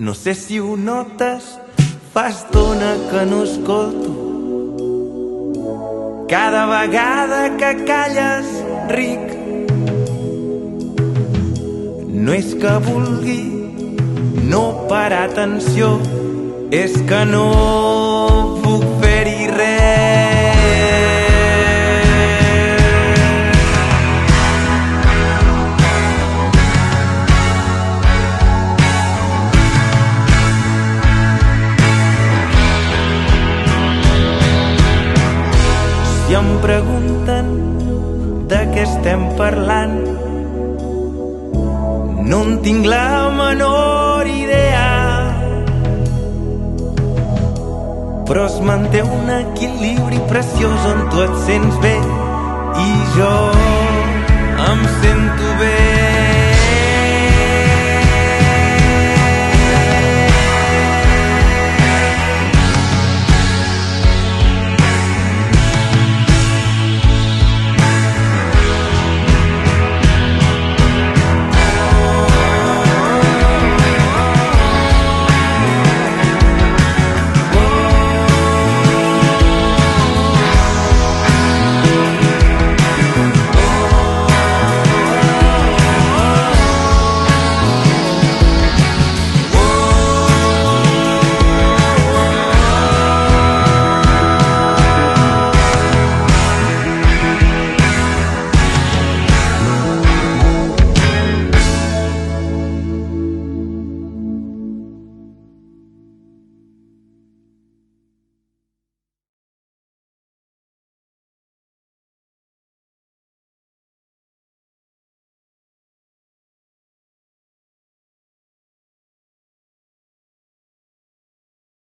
No sé si ho notes, fa estona que no escolto. Cada vegada que calles, ric. No és que vulgui no parar atenció, és que no puc fer-hi res. Si em pregunten de què estem parlant, no en tinc la menor idea, però es manté un equilibri preciós on tu et sents bé i jo em sento bé.